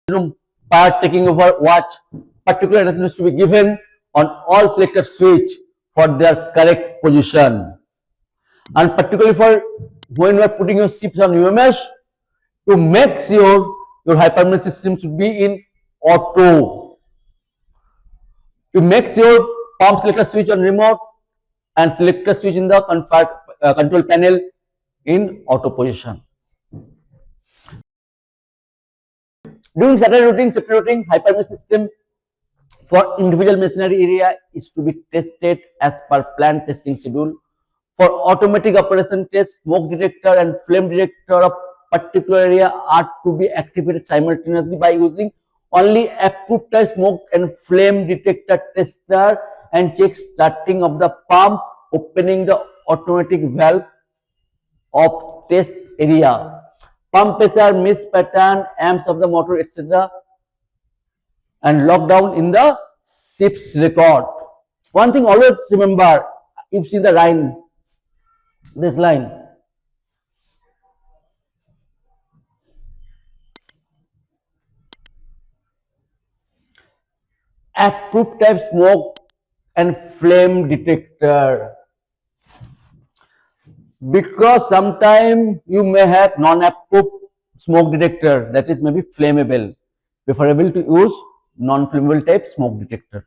Part taking over watch, particular attention is to be given on all selected switch for their correct position. And particularly for when you are putting your ships on UMS, to make sure your hypermaneuvering system should be in auto. To make sure pump selector switch on remote and selector switch in the control panel in auto position. During safety routing, hypermaneuvering system for individual machinery area is to be tested as per planned testing schedule. For automatic operation test, smoke detector and flame detector of particular area are to be activated simultaneously by using only approved type smoke and flame detector tester, and check starting of the pump, opening the automatic valve of test area, pump pressure, mist pattern, amps of the motor, etc., and lock down in the ship's record. One thing always remember, you see the line, this line. Approved type smoke and flame detector, because sometimes you may have non-approved smoke detector that is maybe flammable. Preferable to use non-flammable type smoke detector.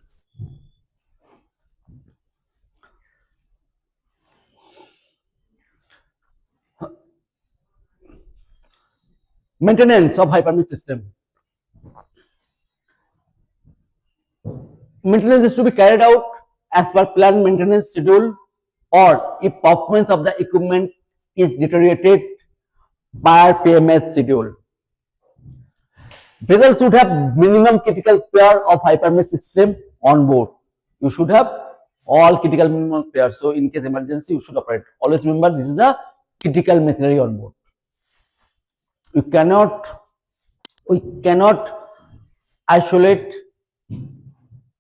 Maintenance of hypermaneuvering system. Maintenance is to be carried out as per planned maintenance schedule, or if performance of the equipment is deteriorated per PMS schedule. Vessel should have minimum critical pair of hypermaneuvering system on board. You should have all critical minimum pairs. So in case emergency, you should operate. Always remember, this is the critical machinery on board. We cannot isolate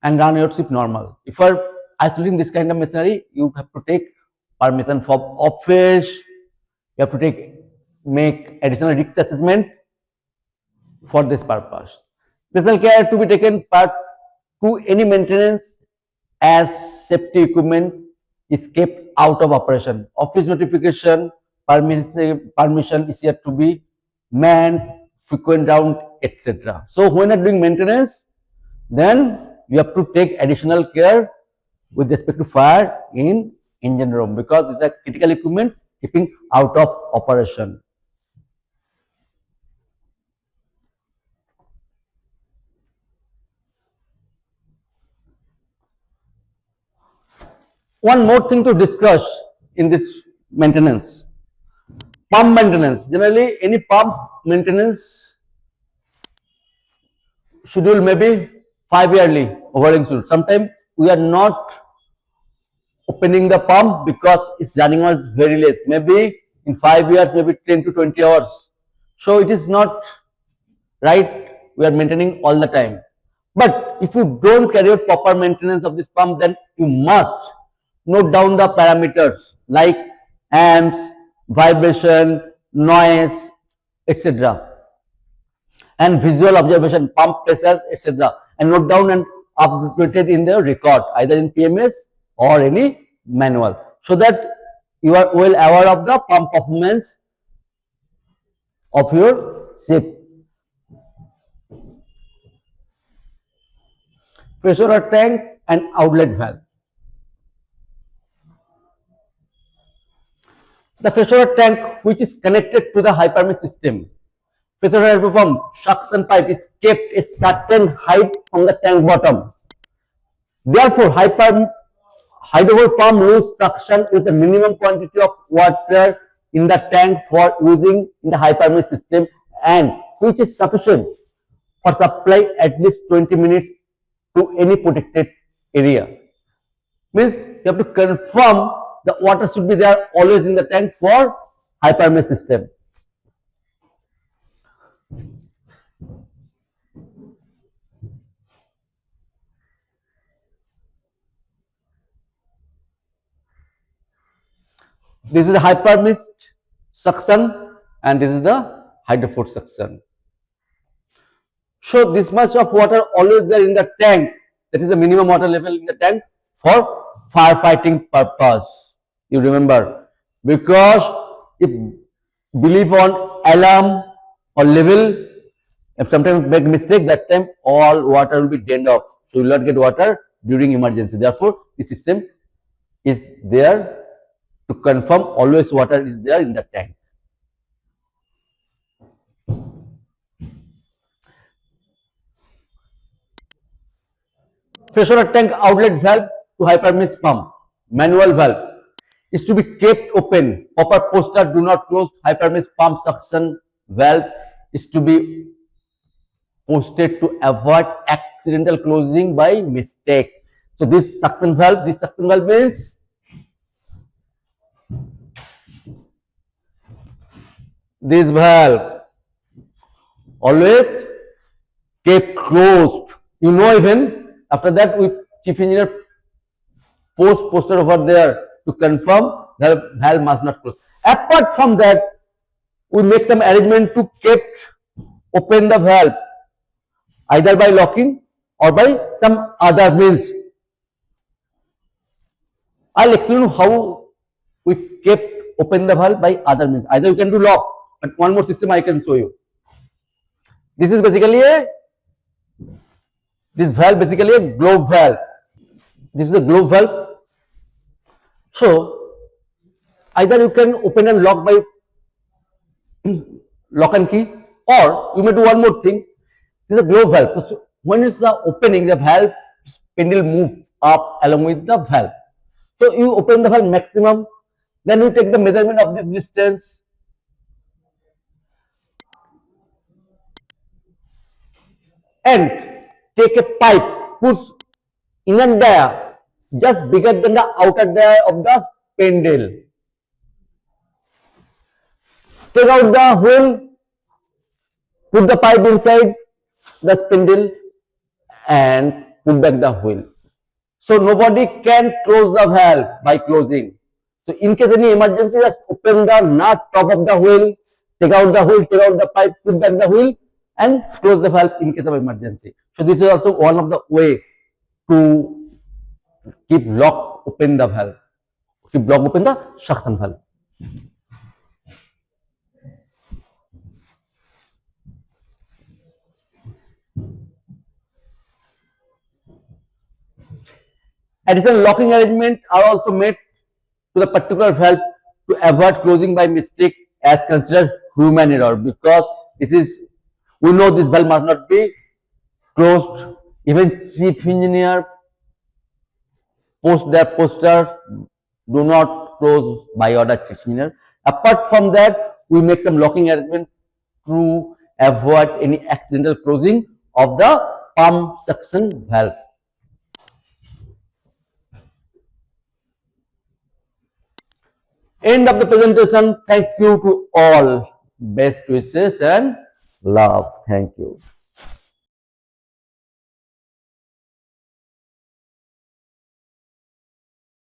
and run your ship normal. If you are isolating this kind of machinery, you have to take permission from office. You have to make additional risk assessment for this purpose. Special care to be taken part to any maintenance as safety equipment is kept out of operation. Office notification, permission is yet to be manned, frequent round, etc. So when you are doing maintenance, then you have to take additional care with respect to fire in engine room, because it's a critical equipment keeping out of operation. One more thing to discuss in this maintenance. Pump maintenance. Generally, any pump maintenance schedule may be 5-yearly overhauling schedule. Sometimes we are not opening the pump because it's running on very late. Maybe in 5 years, maybe 10 to 20 hours. So it is not right. We are maintaining all the time. But if you don't carry out proper maintenance of this pump, then you must note down the parameters like amps, vibration, noise, etc., and visual observation, pump pressure, etc., and note down and updated in the record, either in PMS or any manual, so that you are well aware of the pump performance of your ship. Freshwater tank and outlet valve. The freshwater tank, which is connected to the hypermaneuvering system, freshwater pump suction pipe is kept a certain height from the tank bottom. Therefore, hydrofoil pump lose suction with a minimum quantity of water in the tank for using in the hypermaneuvering system, and which is sufficient for supply at least 20 minutes to any protected area. Means you have to confirm the water should be there always in the tank for hypermaneuvering system. This is the hypermaneuvering suction and this is the hydrofoil suction. So this much of water always there in the tank. That is the minimum water level in the tank for firefighting purpose. You remember, because if believe on alarm or level, if sometimes make mistake, that time all water will be drained off. So you will not get water during emergency. Therefore, the system is there to confirm always water is there in the tank. Freshwater tank outlet valve to hypermesh pump. Manual valve is to be kept open. Proper poster do not close. Hypermesh pump suction valve is to be posted to avoid accidental closing by mistake. So this suction valve means this valve always kept closed. You know, even after that, we chief engineer poster over there to confirm the valve must not close. Apart from that, we make some arrangement to keep open the valve either by locking or by some other means. I'll explain you how we kept open the valve by other means. Either you can do lock, but one more system I can show you. This is basically this valve basically a globe valve. This is a globe valve. So either you can open and lock by lock and key, or you may do one more thing. This is a globe valve. So when it's the opening, the valve spindle moves up along with the valve. So you open the valve maximum, then you take the measurement of this distance, and take a pipe, push inner dia just bigger than the outer dia of the spindle. Take out the hole, put the pipe inside the spindle, and put back the wheel. So nobody can close the valve by closing. So in case any emergency, just open the nut top of the wheel, take out the wheel, take out the pipe, put back the wheel, and close the valve in case of emergency. So this is also one of the way to keep lock open the valve, keep lock open the suction valve. Additional locking arrangement are also made to the particular valve to avoid closing by mistake as considered human error, because this is, we know this valve must not be closed. Even chief engineer post their poster, do not close by order chief engineer. Apart from that, we make some locking arrangement to avoid any accidental closing of the pump suction valve. End of the presentation. Thank you to all. Best wishes and love. Thank you.